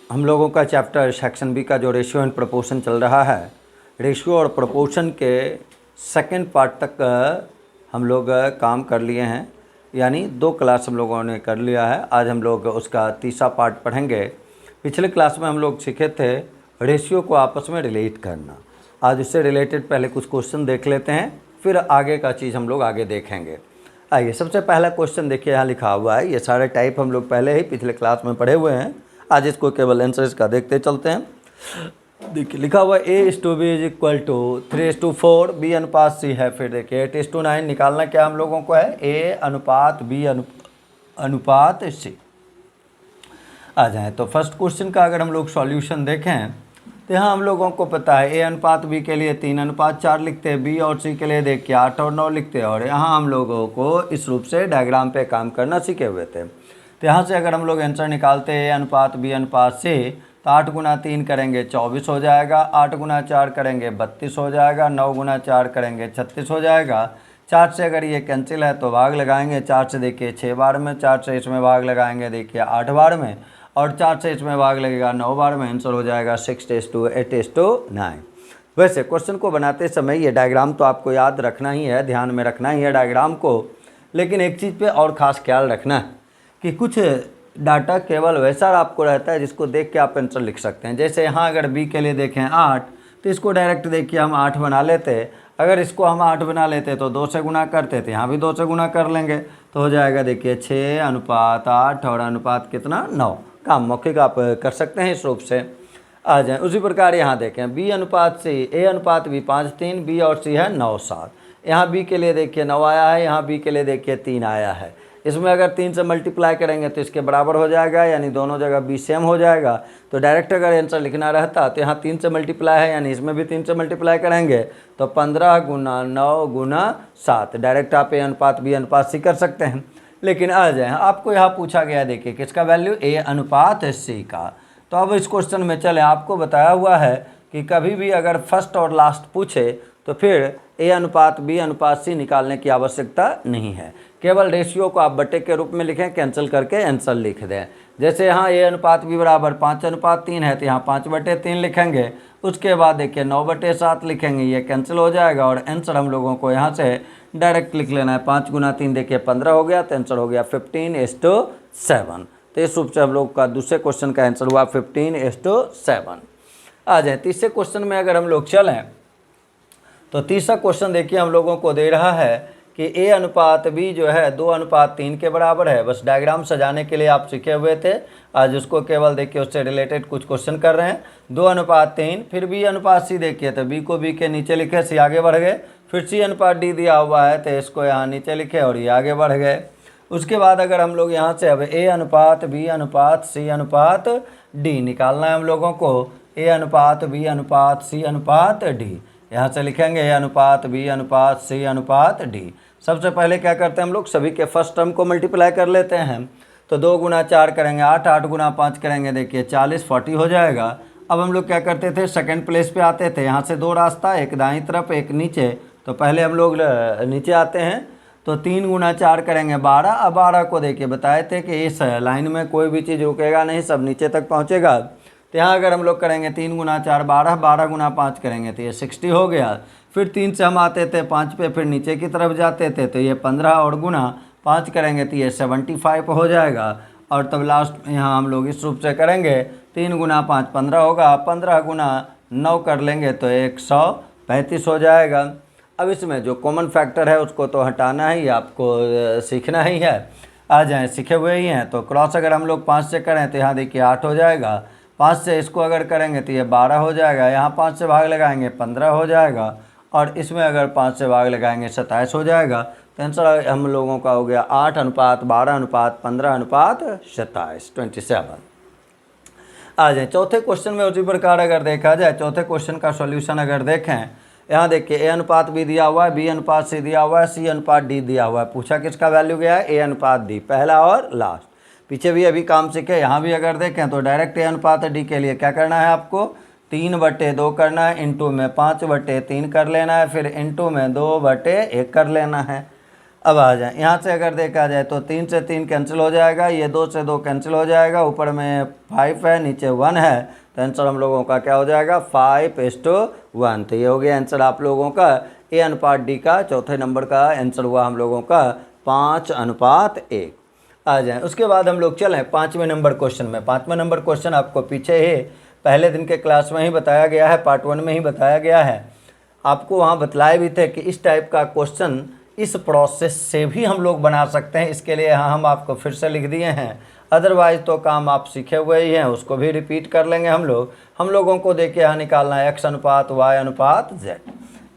हम लोगों का चैप्टर सेक्शन बी का जो रेशियो एंड प्रोपोर्शन चल रहा है, रेशियो और प्रोपोर्शन के सेकंड पार्ट तक हम लोग काम कर लिए हैं, यानी 2 क्लास हम लोगों ने कर लिया है। आज हम लोग उसका तीसरा पार्ट पढ़ेंगे। पिछले क्लास में हम लोग सीखे थे रेशियो को आपस में रिलेट करना। आज उससे रिलेटेड पहले कुछ क्वेश्चन देख लेते हैं, फिर आगे का चीज़ हम लोग आगे देखेंगे। आइए, सबसे पहला क्वेश्चन देखिए, यहाँ लिखा हुआ है। ये सारे टाइप हम लोग पहले ही पिछले क्लास में पढ़े हुए हैं। आज इसको केवल आंसर इसका देखते चलते हैं। देखिए लिखा हुआ A/B is equal to 3:4, B अनुपात C है। फिर देखिए 8:9 निकालना क्या हम लोगों को है, A अनुपात B अनुपात C। आ जाए तो फर्स्ट क्वेश्चन का अगर हम लोग सॉल्यूशन देखें तो यहाँ हम लोगों को पता है A अनुपात B के लिए 3:4 लिखते हैं, B और C के लिए देखिए 8 और 9 लिखते हैं। और यहाँ हम लोगों को इस रूप से डायग्राम पे काम करना सीखे हुए थे। तो यहाँ से अगर हम लोग आंसर निकालते हैं A अनुपात B अनुपात C, तो 8 गुना 3 करेंगे 24 हो जाएगा, 8 गुना 4 करेंगे 32 हो जाएगा, 9 गुना 4 करेंगे 36 हो जाएगा। 4 से अगर ये कैंसिल है तो भाग लगाएंगे, 4 से देखिए 6 बार में, 4 से इसमें भाग लगाएंगे देखिए 8 बार में, और 4 से इसमें भाग लगेगा 9 बार में। आंसर हो जाएगा 6:8:9। वैसे क्वेश्चन को बनाते समय ये डायग्राम तो आपको याद रखना ही है, ध्यान में रखना ही है डायग्राम को, लेकिन एक चीज़ पे और ख़ास ख्याल रखना है कि कुछ डाटा केवल वैसा आपको रहता है जिसको देख के आप आंसर लिख सकते हैं। जैसे यहाँ अगर बी के लिए देखें 8, तो इसको डायरेक्ट देखिए हम 8 बना लेते। अगर इसको हम 8 बना लेते तो 2 से गुना करते थे, यहाँ भी 2 से गुना कर लेंगे तो हो जाएगा देखिए 6:8 और अनुपात कितना 9। काम मौखिक आप कर सकते हैं इस रूप से। आ जाए उसी प्रकार यहाँ देखें B अनुपात C, A अनुपात B 5:3, B और C है 9:7। यहाँ B के लिए देखिए 9 आया है, यहाँ B के लिए देखिए 3 आया है। इसमें अगर 3 से मल्टीप्लाई करेंगे तो इसके बराबर हो जाएगा, यानी दोनों जगह B सेम हो जाएगा। तो डायरेक्ट अगर आंसर लिखना रहता तो यहाँ 3 से मल्टीप्लाई है, यानी इसमें भी 3 से मल्टीप्लाई करेंगे तो 15 गुना 9 गुना 7। डायरेक्ट आप A अनुपात B अनुपात C कर सकते हैं। लेकिन आ जाए आपको यहाँ पूछा गया देखिए किसका वैल्यू, A अनुपात C का। तो अब इस क्वेश्चन में चले, आपको बताया हुआ है कि कभी भी अगर फर्स्ट और लास्ट पूछे तो फिर A अनुपात B अनुपात C निकालने की आवश्यकता नहीं है। केवल रेशियो को आप बटे के रूप में लिखें, कैंसिल करके आंसर लिख दें। जैसे यहाँ A अनुपात B बराबर 5:3 है, तो यहाँ 5/3 लिखेंगे। उसके बाद देखिए 9/7 लिखेंगे, ये कैंसिल हो जाएगा और आंसर हम लोगों को यहाँ से डायरेक्ट लिख लेना है। 5 गुना 3 देखिए 15 हो गया, तो आंसर हो गया 15:7। तो इस रूप से हम लोग का दूसरे क्वेश्चन का आंसर हुआ 15:7। आ जाए तीसरे क्वेश्चन में अगर हम लोग चलें तो तीसरा क्वेश्चन देखिए हम लोगों को दे रहा है कि A अनुपात B जो है 2:3 के बराबर है। बस डायग्राम सजाने के लिए आप सीखे हुए थे, आज उसको केवल देखिए उससे रिलेटेड कुछ क्वेश्चन कर रहे हैं। 2:3, फिर B अनुपात C देखिए, तो B को B के नीचे लिखे, C आगे बढ़ गए। फिर C अनुपात D दिया हुआ है तो इसको यहाँ नीचे लिखे और ये आगे बढ़ गए। उसके बाद अगर हम लोग यहाँ से अब A अनुपात B अनुपात C अनुपात D निकालना है हम लोगों को, A अनुपात B अनुपात C अनुपात D। यहाँ से लिखेंगे A अनुपात B अनुपात C अनुपात D। सबसे पहले क्या करते हैं हम लोग, सभी के फर्स्ट टर्म को मल्टीप्लाई कर लेते हैं। तो 2 गुना 4 करेंगे 8, 8 गुना 5 करेंगे देखिए 40 हो जाएगा। अब हम लोग क्या करते थे, सेकंड प्लेस पे आते थे। यहाँ से 2 रास्ता, एक दाईं तरफ एक नीचे। तो पहले हम लोग नीचे आते हैं, तो 3 गुना 4 करेंगे 12। अब 12 को देखिए बताए थे कि इस लाइन में कोई भी चीज़ रुकेगा नहीं, सब नीचे तक पहुँचेगा। तो यहाँ अगर हम लोग करेंगे 3 गुना 4 12, 12 गुना 5 करेंगे तो ये 60 हो गया। फिर 3 से हम आते थे 5 पे, फिर नीचे की तरफ जाते थे तो ये 15 और गुना 5 करेंगे तो ये 75 हो जाएगा। और तब लास्ट में यहाँ हम लोग इस रूप से करेंगे, 3 गुना 5 15 होगा, 15 गुना 9 कर लेंगे तो 135 हो जाएगा। अब इसमें जो कॉमन फैक्टर है उसको तो हटाना ही, आपको सीखना ही है। आ जाए सीखे हुए ही हैं। तो क्रॉस अगर हम लोग 5 से करें तो यहाँ देखिए 8 हो जाएगा। 5 से इसको अगर करेंगे तो ये 12 हो जाएगा। यहाँ 5 से भाग लगाएंगे 15 हो जाएगा, और इसमें अगर 5 से भाग लगाएंगे 27 हो जाएगा। तो आंसर हम लोगों का हो गया 8:12:15:27, 27। आ जाए चौथे क्वेश्चन में उसी प्रकार अगर देखा जाए, चौथे क्वेश्चन का सॉल्यूशन अगर देखें, यहाँ देखिए A अनुपात B दिया हुआ है, B अनुपात C दिया हुआ है, C अनुपात D दिया हुआ है। पूछा किसका वैल्यू गया है, A अनुपात D, पहला और लास्ट। पीछे भी अभी काम सीखे, यहाँ भी अगर देखें तो डायरेक्ट A अनुपात D के लिए क्या करना है आपको, 3/2 करना है, इंटू में 5/3 कर लेना है, फिर इंटू में 2/1 कर लेना है। अब आ जाए यहाँ से अगर देखा जाए तो 3 से 3 कैंसिल हो जाएगा, ये 2 से 2 कैंसिल हो जाएगा, ऊपर में 5 है नीचे 1 है, तो आंसर हम लोगों का क्या हो जाएगा 5:1। तो ये हो गया आंसर आप लोगों का ए अनुपात डी का चौथे नंबर का आंसर हुआ हम लोगों का 5:1। आ जाए उसके बाद हम लोग चलें 5वें नंबर क्वेश्चन में। 5वां नंबर क्वेश्चन आपको पीछे ही पहले दिन के क्लास में ही बताया गया है, पार्ट 1 में ही बताया गया है। आपको वहाँ बतलाए भी थे कि इस टाइप का क्वेश्चन इस प्रोसेस से भी हम लोग बना सकते हैं, इसके लिए यहाँ हम आपको फिर से लिख दिए हैं। अदरवाइज़ तो काम आप सीखे हुए ही हैं, उसको भी रिपीट कर लेंगे हम लोग। हम लोगों को देखिए यहाँ निकालना है x अनुपात y अनुपात z।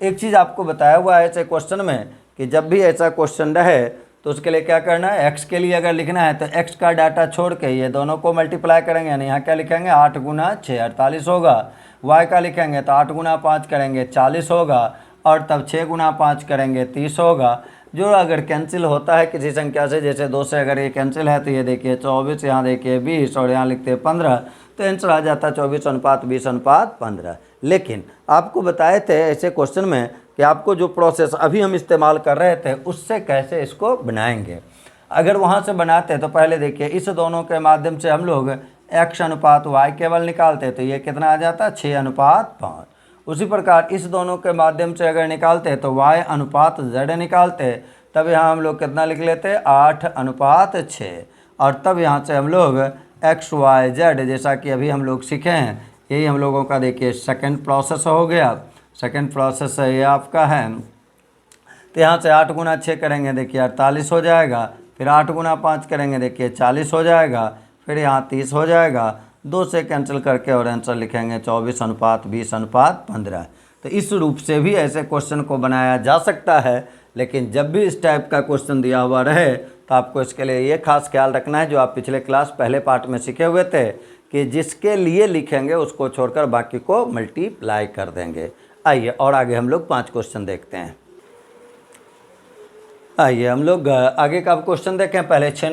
एक चीज़ आपको बताया हुआ है ऐसे क्वेश्चन में कि जब भी ऐसा क्वेश्चन रहे तो उसके लिए क्या करना है, x के लिए अगर लिखना है तो x का डाटा छोड़ के ये दोनों को मल्टीप्लाई करेंगे, यानी यहाँ क्या लिखेंगे 8 गुना 6 48 होगा। y का लिखेंगे तो 8 गुना 5 करेंगे 40 होगा, और तब 6 गुना 5 करेंगे 30 होगा। जो अगर कैंसिल होता है किसी संख्या से, जैसे 2 से अगर ये कैंसिल है तो ये देखिए 24, यहाँ देखिए 20 और यहाँ लिखते हैं 15, तो आंसर आ जाता है 24:20:15। लेकिन आपको बताए थे ऐसे क्वेश्चन में कि आपको जो प्रोसेस अभी हम इस्तेमाल कर रहे थे उससे कैसे इसको बनाएंगे। अगर वहाँ से बनाते तो पहले देखिए इस दोनों के माध्यम से हम लोग x अनुपात y केवल निकालते तो ये कितना आ जाता 6:5। उसी प्रकार इस दोनों के माध्यम से अगर निकालते तो y अनुपात z निकालते, तब यहाँ हम लोग कितना लिख लेते 8:6, और तब यहाँ से हम लोग x y z जैसा कि अभी हम लोग सीखे हैं, यही हम लोगों का देखिए सेकंड प्रोसेस हो गया। सेकंड प्रोसेस ये आपका है, तो यहाँ से 8 गुना 6 करेंगे देखिए 48 हो जाएगा, फिर 8 गुना 5 करेंगे देखिए 40 हो जाएगा, फिर यहाँ 30 हो जाएगा, 2 से कैंसिल करके और आंसर लिखेंगे 24:20:15। तो इस रूप से भी ऐसे क्वेश्चन को बनाया जा सकता है, लेकिन जब भी इस टाइप का क्वेश्चन दिया हुआ रहे तो आपको इसके लिए ये खास ख्याल रखना है जो आप पिछले क्लास पहले पार्ट में सीखे हुए थे कि जिसके लिए लिखेंगे उसको छोड़कर बाकी को मल्टीप्लाई कर देंगे। आइए और आगे हम लोग 5 क्वेश्चन देखते हैं। आइए हम लोग आगे का क्वेश्चन देखें। पहले 6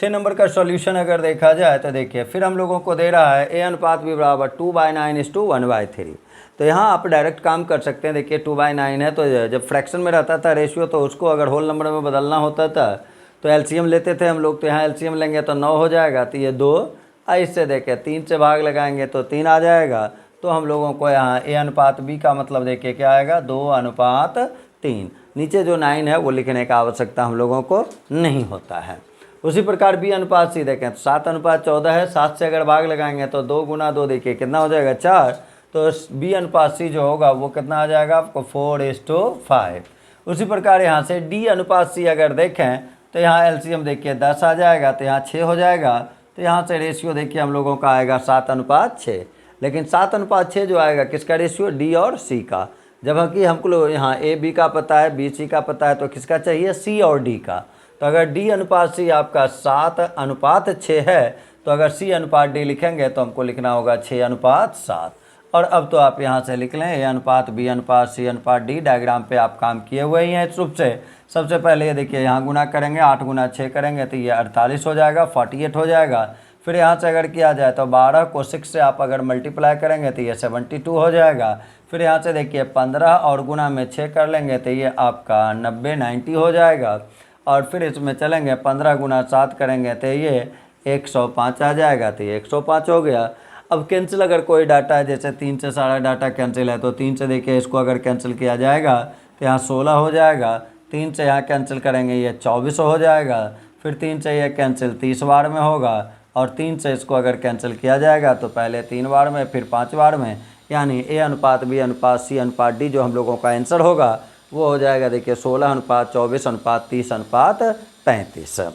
नंबर का सॉल्यूशन अगर देखा जाए तो देखिए फिर हम लोगों को दे रहा है a अनुपात b बराबर 2/9:1/3। तो यहाँ आप डायरेक्ट काम कर सकते हैं। देखिए 2/9 है, तो जब फ्रैक्शन में रहता था रेशियो तो उसको अगर होल नंबर में बदलना होता था तो एलसीएम लेते थे हम लोग। तो यहाँ एलसीएम लेंगे तो 9 हो जाएगा, तो ये 2। इससे देखिए 3 से भाग लगाएंगे तो 3 आ जाएगा। तो हम लोगों को यहाँ a अनुपात b का मतलब देखिए क्या आएगा 2:3। नीचे जो 9 है वो लिखने का आवश्यकता हम लोगों को नहीं होता है। उसी प्रकार b अनुपात c देखें तो 7:14 है, 7 से अगर भाग लगाएंगे तो 2 गुना 2 देखिए कितना हो जाएगा 4। तो b अनुपात c जो होगा वो कितना आ जाएगा आपको 4:5। उसी प्रकार यहाँ से d अनुपात c अगर देखें तो यहाँ एलसीएम देखिए 10 आ जाएगा, तो यहाँ 6 हो जाएगा। तो यहाँ से रेशियो देखिए हम लोगों का आएगा 7:6। लेकिन 7:6 जो आएगा किसका रेशियो d और c का, जबकि हमको यहाँ a b का पता है b c का पता है, तो किसका चाहिए c और d का। तो अगर d अनुपात c आपका 7:6 है तो अगर c अनुपात d लिखेंगे तो हमको लिखना होगा 6:7। और अब तो आप यहाँ से लिख लें a अनुपात b अनुपात c अनुपात d। डायग्राम पे आप काम किए हुए ही हैं इस रूप से। सबसे पहले ये देखिए यहाँ गुना करेंगे, 8 गुना 6 करेंगे तो ये 48 हो जाएगा, 48 हो जाएगा। फिर यहाँ से अगर किया जाए तो 12 को 6 से आप अगर मल्टीप्लाई करेंगे तो ये 72 हो जाएगा। फिर यहाँ से देखिए 15 और गुना में 6 कर लेंगे तो ये आपका 90 हो जाएगा। और फिर इसमें चलेंगे 15 गुना 7 करेंगे तो ये 105 आ जाएगा, तो ये 105 हो गया। अब कैंसिल अगर कोई डाटा है, जैसे 3 से सारा डाटा कैंसिल है, तो 3 से देखिए इसको अगर कैंसिल किया जाएगा तो यहाँ 16 हो जाएगा। 3 से यहाँ कैंसिल करेंगे ये 24 हो जाएगा। फिर 3 से ये कैंसिल 30 बार में होगा, और 3 से इसको अगर कैंसिल किया जाएगा तो पहले 3 बार में फिर 5 बार में, यानी a अनुपात b अनुपात c अनुपात d जो हम लोगों का आंसर होगा वो हो जाएगा देखिए 16:24:30:35।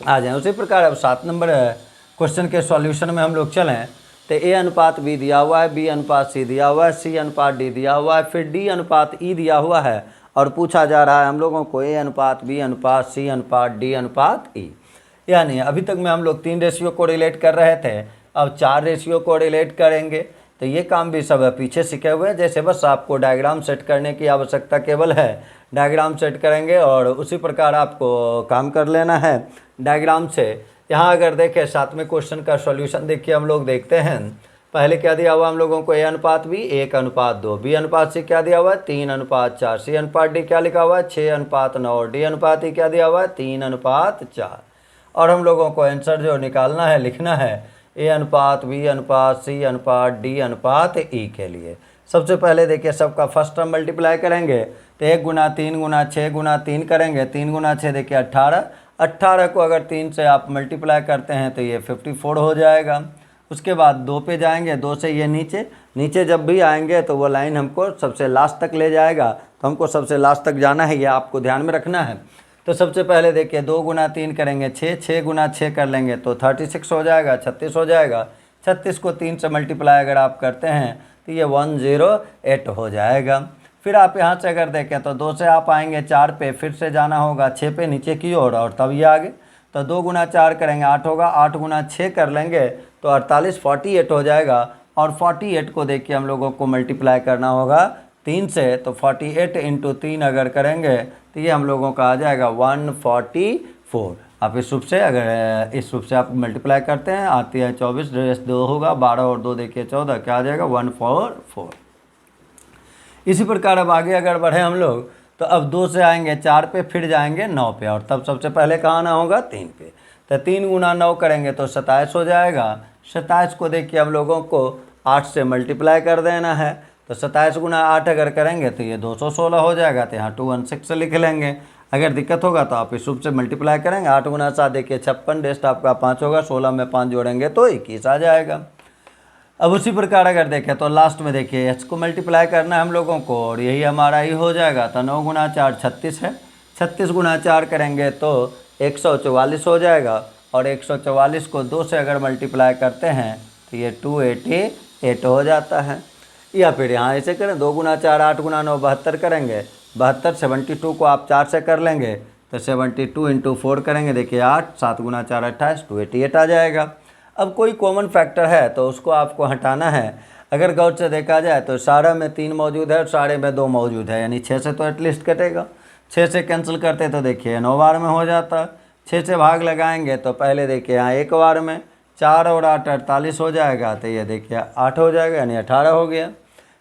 आ जाए उसी प्रकार अब 7 नंबर क्वेश्चन के सॉल्यूशन में हम लोग चलें तो a अनुपात b दिया हुआ है, b अनुपात c दिया हुआ है, c अनुपात d दिया हुआ है, फिर d अनुपात e दिया हुआ है, और पूछा जा रहा है हम लोगों को a अनुपात b अनुपात c अनुपात d अनुपात e। यानी अभी तक में हम लोग 3 रेशियो को रिलेट कर रहे थे, अब 4 रेशियो को रिलेट करेंगे। तो ये काम भी सब पीछे सीखे हुए हैं, जैसे बस आपको डायग्राम सेट करने की आवश्यकता केवल है। डायग्राम सेट करेंगे और उसी प्रकार आपको काम कर लेना है डायग्राम से। यहाँ अगर देखें 7वें क्वेश्चन का सॉल्यूशन देखिए हम लोग देखते हैं पहले क्या दिया हुआ हम लोगों को, A अनुपात B 1:2, B अनुपात C क्या दिया हुआ है 3:4, C अनुपात D क्या लिखा हुआ है 6:9 और D अनुपात E क्या दिया हुआ है 3:4। और हम लोगों को आंसर जो निकालना है, लिखना है A अनुपात B अनुपात C अनुपात D अनुपात E के लिए। सबसे पहले देखिए सबका फर्स्ट टर्म मल्टीप्लाई करेंगे तो 1 गुना 3 गुना 6 गुना 3 करेंगे, 3 गुना 6 देखिए 18, 18 को अगर 3 से आप मल्टीप्लाई करते हैं तो ये 54 हो जाएगा। उसके बाद 2 पे जाएंगे, 2 से ये नीचे, नीचे जब भी आएंगे तो वो लाइन हमको सबसे लास्ट तक ले जाएगा, तो हमको सबसे लास्ट तक जाना है, ये आपको ध्यान में रखना है। तो सबसे पहले देखिए 2 गुना 3 करेंगे 6, 6 गुना 6 कर लेंगे तो 36 हो जाएगा, 36 हो जाएगा। 36 को 3 से मल्टीप्लाई अगर आप करते हैं तो ये 108 हो जाएगा। फिर आप यहाँ से अगर देखें तो 2 से आप आएंगे 4 पे, फिर से जाना होगा 6 पे नीचे की ओर और तब ये आगे, तो 2 गुना 4 करेंगे 8 होगा, 8 गुना 6 कर लेंगे तो 48 48 हो जाएगा। और 48 को देखिए हम लोगों को मल्टीप्लाई करना होगा 3 से, तो 48 इंटू 3 अगर करेंगे तो ये हम लोगों का आ जाएगा 144। आप इस रूप से अगर इस रूप से आप मल्टीप्लाई करते हैं आती है 24, 2 होगा 12 और 2 देखिए 14, क्या आ जाएगा 144। इसी प्रकार अब आगे अगर बढ़े हम लोग तो अब 2 से आएंगे 4 पे, फिर जाएंगे 9 पे और तब सबसे पहले कहाँ आना होगा 3 पे, तो 3 गुना 9 करेंगे तो 27 हो जाएगा। 27 को देखिए हम लोगों को 8 से मल्टीप्लाई कर देना है, तो 27 गुना 8 अगर करेंगे तो ये 216 हो जाएगा, तो यहाँ 216 से लिख लेंगे। अगर दिक्कत होगा तो आप इस रूप से मल्टीप्लाई करेंगे, 8 गुना 7 देखिए 56, रेस्ट आपका 5 होगा, 16 में 5 जोड़ेंगे तो 21 आ जाएगा। अब उसी प्रकार अगर देखें तो लास्ट में देखिए एच को मल्टीप्लाई करना है हम लोगों को और यही हमारा ही हो जाएगा, तो 9 गुना 4 36 है, 36 गुना 4 करेंगे तो 144 हो जाएगा और 144 को 2 से अगर मल्टीप्लाई करते हैं तो ये 288 हो जाता है। या फिर यहाँ ऐसे करें 2 गुना 4 8 गुना 9 72 करेंगे, 72 72 को आप 4 से कर लेंगे तो 72 इंटू 4 करेंगे, देखिए 8, 7 गुना 4 28, 288 आ जाएगा। अब कोई कॉमन फैक्टर है तो उसको आपको हटाना है। अगर गौर से देखा जाए तो सारे में 3 मौजूद है और सारे में 2 मौजूद है, यानी 6 से तो एटलीस्ट कटेगा। 6 से कैंसिल करते तो देखिए 9 बार में हो जाता। 6 से भाग लगाएंगे तो पहले देखिए यहाँ 1 बार में 4 और 8 48 हो जाएगा, तो ये देखिए 8 हो जाएगा यानी 18 हो गया।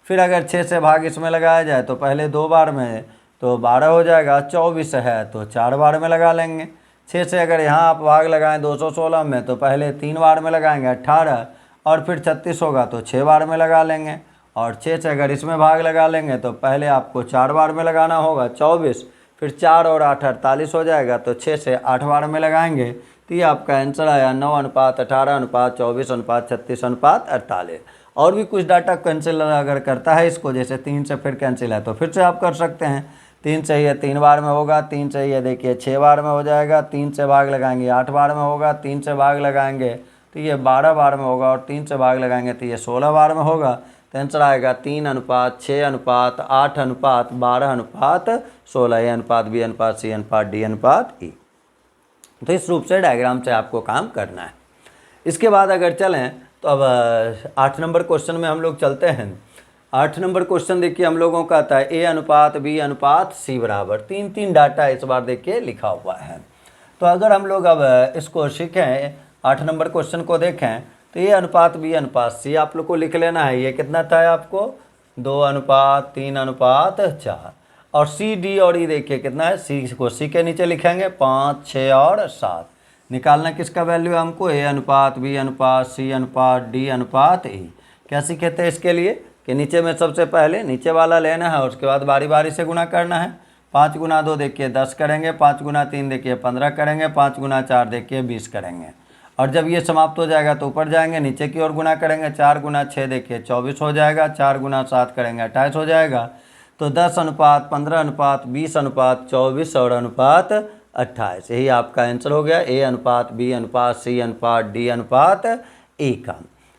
फिर अगर 6 से भाग इसमें लगाया जाए तो पहले 2 बार में तो 12 हो जाएगा, 24 है तो 4 बार में लगा लेंगे। 6 से अगर यहाँ आप भाग लगाएं 216 में तो पहले 3 बार में लगाएंगे 18 और फिर 36 होगा तो 6 बार में लगा लेंगे। और 6 से अगर इसमें भाग लगा लेंगे तो पहले आपको 4 बार में लगाना होगा 24, फिर 4 और 8 48 हो जाएगा, तो 6 से 8 बार में लगाएंगे तो ये आपका आंसर आया 9:18:24:36:36 और भी कुछ डाटा कैंसिल अगर करता है इसको, जैसे 3 से फिर कैंसिल है तो फिर से आप कर सकते हैं। 3 से ये 3 बार में होगा, 3 से ये देखिए 6 बार में हो जाएगा, 3 से भाग लगाएंगे 8 बार में होगा, 3 से भाग लगाएंगे तो ये 12 बार में होगा और 3 से भाग लगाएंगे तो ये 16 बार में होगा। तो आंसर आएगा 3:6:8:8:12:16, ए अनुपात बी अनुपात सी अनुपात डी अनुपात ई। तो इस रूप से डायग्राम से आपको काम करना है। इसके बाद अगर चलें तो अब 8 नंबर क्वेश्चन में हम लोग चलते हैं। 8 नंबर क्वेश्चन देखिए हम लोगों का आता है ए अनुपात बी अनुपात सी बराबर, 3 डाटा इस बार देखिए लिखा हुआ है। तो अगर हम लोग अब इसको सीखें 8 नंबर क्वेश्चन को देखें तो ए अनुपात बी अनुपात सी आप लोग को लिख लेना है। ये कितना था आपको 2:3:4 और सी डी और ई देखिए कितना है, सी को सी के नीचे लिखेंगे 5 6 और 7। निकालना किसका वैल्यू है हमको, ए अनुपात बी अनुपात सी अनुपात डी अनुपात ई। क्या सीखे थे इसके लिए कि नीचे में सबसे पहले नीचे वाला लेना है, उसके बाद बारी बारी से गुना करना है। 5 गुना 2 देखिए 10 करेंगे, 5 गुना 3 देखिए 15 करेंगे, 5 गुना 4 देखिए 20 करेंगे। और जब ये समाप्त हो जाएगा तो ऊपर जाएंगे नीचे की ओर गुना करेंगे, 4 गुना 6 देखिए 24 हो जाएगा, 4 गुना 7 करेंगे 28 हो जाएगा। तो 10:15:20:24 और अनुपात 28, यही आपका आंसर हो गया ए अनुपात बी अनुपात सी अनुपात डी अनुपात ई का।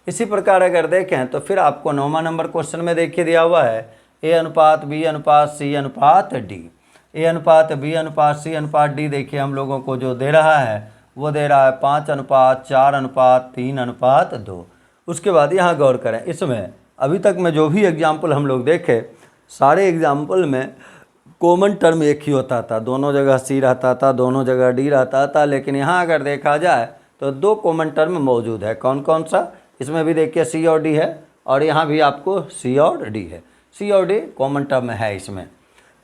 इसी प्रकार अगर देखें तो फिर आपको 9वां नंबर क्वेश्चन में देखिए दिया हुआ है ए अनुपात बी अनुपात सी अनुपात डी। ए अनुपात बी अनुपात सी अनुपात डी देखिए हम लोगों को जो दे रहा है वो दे रहा है 5:4:3:2। उसके बाद यहाँ गौर करें, इसमें अभी तक में जो भी एग्जाम्पल हम लोग देखे सारे एग्जाम्पल में कॉमन टर्म एक ही होता था, दोनों जगह सी रहता था, दोनों जगह डी रहता था। लेकिन यहाँ अगर देखा जाए तो 2 कॉमन टर्म मौजूद है। कौन कौन सा, इसमें भी देखिए सी और डी है और यहाँ भी आपको सी और डी है। सी और डी कॉमन टर्म है इसमें।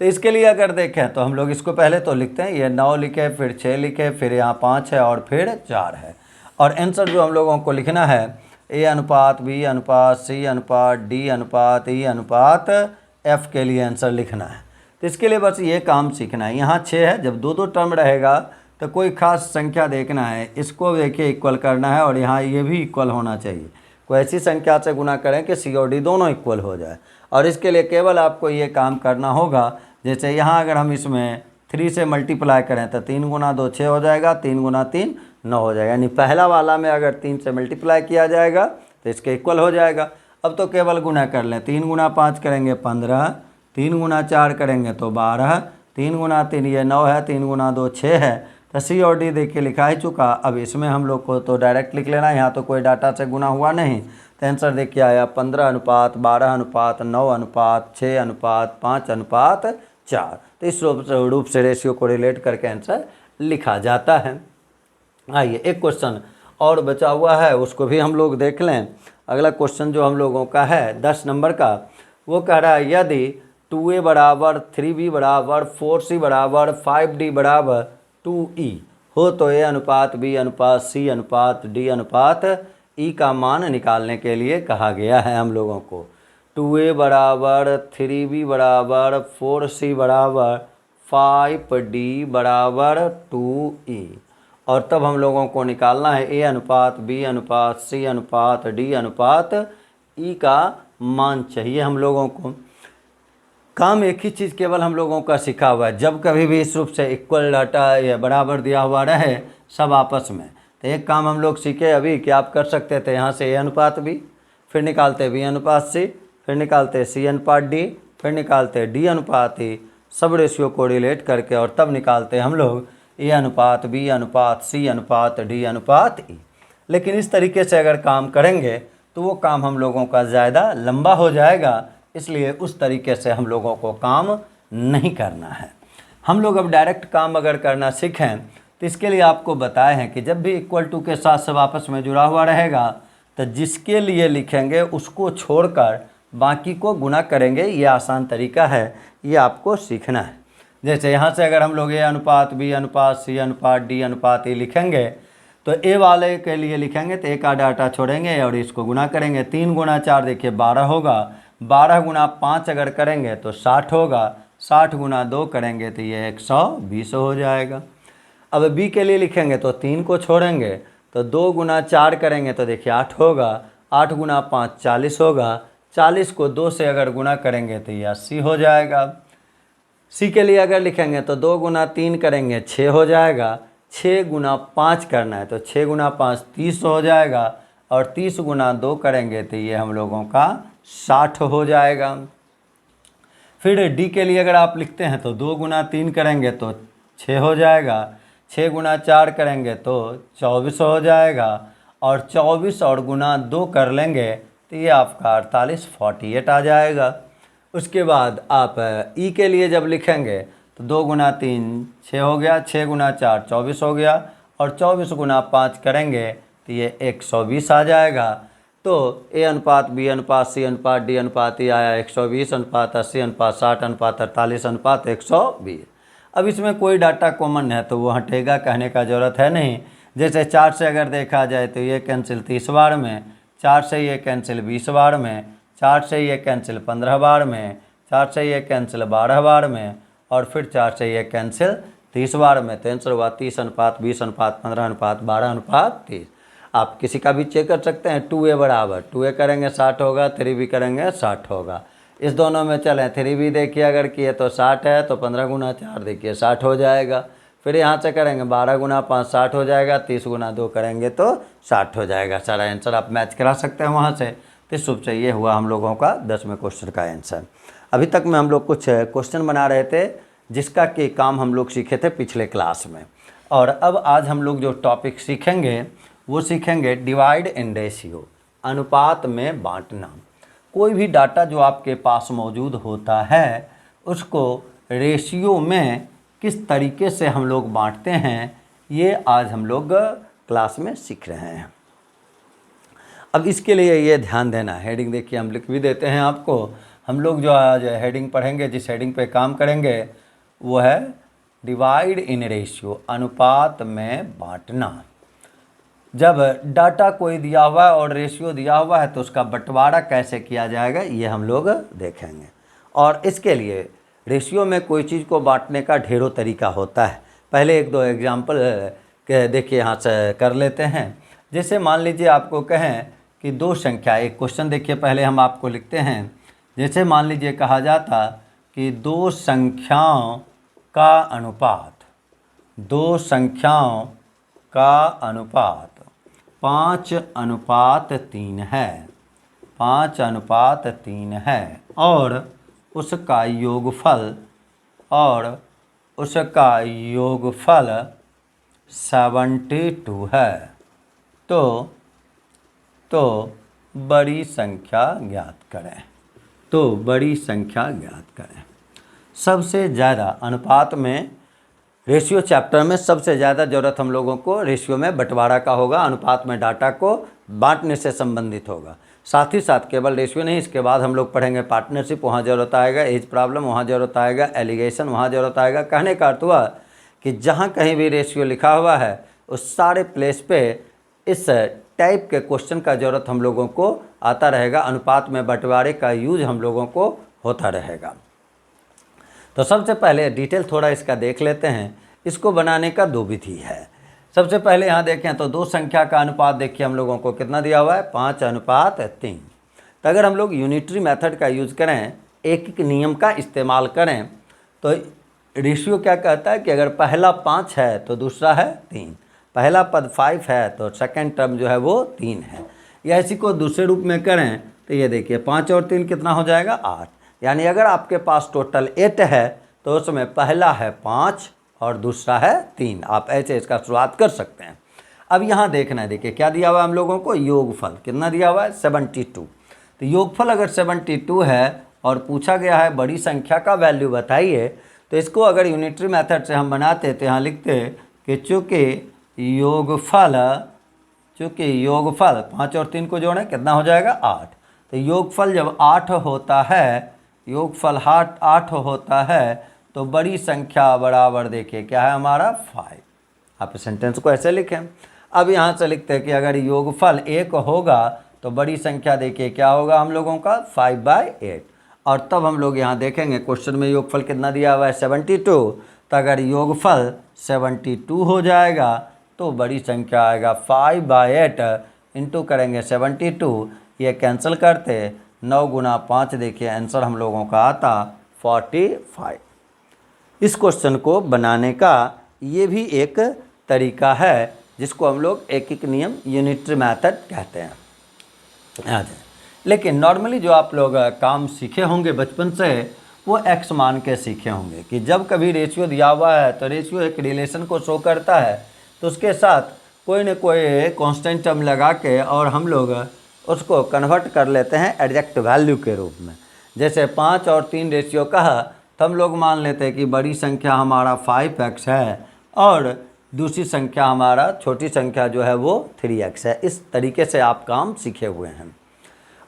तो इसके लिए अगर देखें तो हम लोग इसको पहले तो लिखते हैं, ये 9 लिखे, फिर 6 लिखे, फिर यहाँ 5 है और फिर 4 है। और आंसर जो हम लोगों को लिखना है ए अनुपात बी अनुपात सी अनुपात डी अनुपात ई अनुपात एफ के लिए आंसर लिखना है। तो इसके लिए बस ये काम सीखना है। यहाँ 6 है, जब दो टर्म रहेगा तो कोई खास संख्या देखना है, इसको देखिए इक्वल करना है और यहाँ ये भी इक्वल होना चाहिए। कोई ऐसी संख्या से गुना करें कि सी और डी दोनों इक्वल हो जाए। और इसके लिए केवल आपको ये काम करना होगा, जैसे यहाँ अगर हम इसमें 3 से मल्टीप्लाई करें तो 3 गुना 2 6 हो जाएगा, 3 गुना 3 9 हो जाएगा। यानी पहला वाला में अगर 3 से मल्टीप्लाई किया जाएगा तो इसके इक्वल हो जाएगा। अब तो केवल गुना कर लें, 3 गुना 5 करेंगे 15, 3 गुना 4 करेंगे तो 12, 3 गुना 3 ये 9 है, 3 गुना 2 6 है। तो सी और डी देखिए लिखा ही चुका। अब इसमें हम लोग को तो डायरेक्ट लिख लेना है, यहाँ तो कोई डाटा से गुना हुआ नहीं। तो आंसर देखिए आया 15 अनुपात 12 अनुपात 9 अनुपात 6 अनुपात 5 अनुपात 4। तो इस रूप से रेशियो को रिलेट करके आंसर लिखा जाता है। आइए एक क्वेश्चन और बचा हुआ है, उसको भी हम लोग देख लें। अगला क्वेश्चन जो हम लोगों का है 10 नंबर का, वो कह रहा है यदि 2a बराबर 3b बराबर 4c बराबर 5d बराबर 2e हो तो a अनुपात b अनुपात c अनुपात d अनुपात e का मान निकालने के लिए कहा गया है हम लोगों को। 2a बराबर 3b बराबर 4c बराबर 5d बराबर 2e, और तब हम लोगों को निकालना है a अनुपात b अनुपात c अनुपात d अनुपात e का मान चाहिए हम लोगों को। काम एक ही चीज़ केवल हम लोगों का सीखा हुआ है, जब कभी भी इस रूप से इक्वल डाटा या बराबर दिया हुआ रहे सब आपस में, तो एक काम हम लोग सीखे अभी कि आप कर सकते थे, यहाँ से a अनुपात b, फिर निकालते b अनुपात c, फिर निकालते c अनुपात d, फिर निकालते d अनुपात e, सब रेशियो को रिलेट करके और तब निकालते हम लोग a अनुपात b अनुपात c अनुपात d अनुपात e। लेकिन इस तरीके से अगर काम करेंगे तो वो काम हम लोगों का ज़्यादा लंबा हो जाएगा, इसलिए उस तरीके से हम लोगों को काम नहीं करना है। हम लोग अब डायरेक्ट काम अगर करना सीखें तो इसके लिए आपको बताए हैं कि जब भी इक्वल टू के साथ सब आपस में जुड़ा हुआ रहेगा तो जिसके लिए लिखेंगे उसको छोड़कर बाकी को गुना करेंगे। ये आसान तरीका है, ये आपको सीखना है। जैसे यहाँ से अगर हम लोग a अनुपात b अनुपात c अनुपात d अनुपात e लिखेंगे तो a वाले के लिए लिखेंगे तो a का डाटा छोड़ेंगे और इसको गुना करेंगे। 3 गुना 4 देखिए 12 होगा, 12 गुना 5 अगर करेंगे तो 60 होगा, 60 गुना 2 करेंगे तो ये 120 हो जाएगा। अब b के लिए लिखेंगे तो 3 को छोड़ेंगे तो 2 गुना 4 करेंगे तो देखिए 8 होगा, 8 गुना 5 40 होगा, 40 को 2 से अगर गुना करेंगे तो ये 80 हो जाएगा। c के लिए अगर लिखेंगे तो 2 गुना 3 करेंगे 6 हो जाएगा, 6 गुना 5 करना है तो 6 गुना 5 30 हो जाएगा, और 30 गुना 2 करेंगे तो ये हम लोगों का 60 हो जाएगा। फिर d के लिए अगर आप लिखते हैं तो 2 गुना 3 करेंगे तो 6 हो जाएगा, 6 गुना 4 करेंगे तो 24 हो जाएगा, और 24 और गुना 2 कर लेंगे तो ये आपका 48 आ जाएगा। उसके बाद आप e के लिए जब लिखेंगे तो 2 गुना 3 6 हो गया, 6 गुना 4 24 हो गया, और 24 गुना 5 करेंगे तो ये 120 आ जाएगा। तो a अनुपात b अनुपात c अनुपात d अनुपात e आया 120 अनुपात 80 अनुपात 60 अनुपात 48 अनुपात 120। अब इसमें कोई डाटा कॉमन है तो वो हटेगा, कहने का ज़रूरत है नहीं। जैसे 4 से अगर देखा जाए तो ये कैंसिल 30 बार में, 4 से ये कैंसिल 20 बार में, 4 से ये कैंसिल 15 बार में, 4 से ये कैंसिल 12 बार में, और फिर 4 से ये कैंसिल 30 बार में। तो आंसर हुआ 30 अनुपात 20 अनुपात 15 अनुपात 12 अनुपात 30। आप किसी का भी चेक कर सकते हैं। 2a बराबर 2a करेंगे 60 होगा, 3b करेंगे 60 होगा। इस दोनों में चलें, 3b देखिए अगर किए तो 60 है तो 15 गुना 4 देखिए 60 हो जाएगा। फिर यहाँ से करेंगे 12 गुना 5 60 हो जाएगा, 30 गुना 2 करेंगे तो 60 हो जाएगा। सारा आंसर आप मैच करा सकते हैं वहाँ से। तो इस रूप से ये हुआ हम लोगों का 10वें क्वेश्चन का आंसर। अभी तक में हम लोग कुछ क्वेश्चन बना रहे थे जिसका कि काम हम लोग सीखे थे पिछले क्लास में, और अब आज हम लोग जो टॉपिक सीखेंगे वो सीखेंगे डिवाइड इन रेशियो, अनुपात में बांटना। कोई भी डाटा जो आपके पास मौजूद होता है उसको रेशियो में किस तरीके से हम लोग बांटते हैं, ये आज हम लोग क्लास में सीख रहे हैं। अब इसके लिए ये ध्यान देना है, हेडिंग देखिए हम लिख भी देते हैं आपको। हम लोग जो आज हेडिंग पढ़ेंगे, जिस हेडिंग पे काम करेंगे वो है डिवाइड इन रेशियो, अनुपात में बांटना। जब डाटा कोई दिया हुआ है और रेशियो दिया हुआ है तो उसका बंटवारा कैसे किया जाएगा ये हम लोग देखेंगे। और इसके लिए रेशियो में कोई चीज़ को बांटने का ढेरों तरीका होता है। पहले एक दो एग्जाम्पल देखिए यहाँ से कर लेते हैं। जैसे मान लीजिए आपको कहें कि दो संख्या, एक क्वेश्चन देखिए पहले हम आपको लिखते हैं। जैसे मान लीजिए कहा जाता कि दो संख्याओं का अनुपात, दो संख्याओं का अनुपात 5:3 है, 5:3 है और उसका योगफल 72 है। तो बड़ी संख्या ज्ञात करें, तो बड़ी संख्या ज्ञात करें। सबसे ज़्यादा अनुपात में, रेशियो चैप्टर में सबसे ज़्यादा ज़रूरत हम लोगों को रेशियो में बंटवारा का होगा, अनुपात में डाटा को बांटने से संबंधित होगा। साथ ही साथ केवल रेशियो नहीं, इसके बाद हम लोग पढ़ेंगे पार्टनरशिप, वहाँ ज़रूरत आएगा, एज प्रॉब्लम वहाँ ज़रूरत आएगा, एलिगेशन वहाँ ज़रूरत आएगा। कहने का अर्थ हुआ कि जहाँ कहीं भी रेशियो लिखा हुआ है उस सारे प्लेस पे इस टाइप के क्वेश्चन का ज़रूरत हम लोगों को आता रहेगा, अनुपात में बंटवारे का यूज हम लोगों को होता रहेगा। तो सबसे पहले डिटेल थोड़ा इसका देख लेते हैं। इसको बनाने का दो विधि है। सबसे पहले यहाँ देखें तो दो संख्या का अनुपात देखिए हम लोगों को कितना दिया हुआ है, 5:3। तो अगर हम लोग यूनिटरी मेथड का यूज़ करें, एक एक नियम का इस्तेमाल करें, तो रेशियो क्या कहता है कि अगर पहला 5 है तो दूसरा है 3, पहला पद 5 है तो सेकेंड टर्म जो है वो 3 है। या इसी को दूसरे रूप में करें तो ये देखिए 5 और 3 कितना हो जाएगा, 8। यानी अगर आपके पास टोटल 8 है तो उसमें पहला है 5 और दूसरा है 3। आप ऐसे इसका शुरुआत कर सकते हैं। अब यहाँ देखना है, देखिए क्या दिया हुआ है हम लोगों को, योगफल कितना दिया हुआ है, 72। तो योगफल अगर 72 है और पूछा गया है बड़ी संख्या का वैल्यू बताइए, तो इसको अगर यूनिटरी मेथड से हम बनाते तो यहाँ लिखते कि चूँकि योगफल 5 और 3 को जोड़ें कितना हो जाएगा, 8। तो योगफल जब 8 होता है, योगफल 8 होता है तो बड़ी संख्या बराबर देखिए क्या है हमारा, 5। आप इस सेंटेंस को ऐसे लिखें। अब यहाँ से लिखते हैं कि अगर योगफल 1 होगा तो बड़ी संख्या देखिए क्या होगा हम लोगों का, 5/8। और तब हम लोग यहाँ देखेंगे क्वेश्चन में योगफल कितना दिया हुआ है, 72। तो अगर योगफल 72 हो जाएगा तो बड़ी संख्या आएगा 5/8 इंटू करेंगे 72, ये कैंसिल करते 9 × 5 देखिए आंसर हम लोगों का आता 45। इस क्वेश्चन को बनाने का ये भी एक तरीका है जिसको हम लोग एक एक नियम यूनिटरी मेथड कहते हैं। लेकिन नॉर्मली जो आप लोग काम सीखे होंगे बचपन से वो एक्स मान के सीखे होंगे कि जब कभी रेशियो दिया हुआ है तो रेशियो एक रिलेशन को शो करता है, तो उसके साथ कोई न कोई कांस्टेंट टर्म लगा के और हम लोग उसको कन्वर्ट कर लेते हैं एग्जैक्ट वैल्यू के रूप में। जैसे 5 और 3 रेशियो कहा तो हम लोग मान लेते हैं कि बड़ी संख्या हमारा 5x है और दूसरी संख्या हमारा छोटी संख्या जो है वो 3x है। इस तरीके से आप काम सीखे हुए हैं।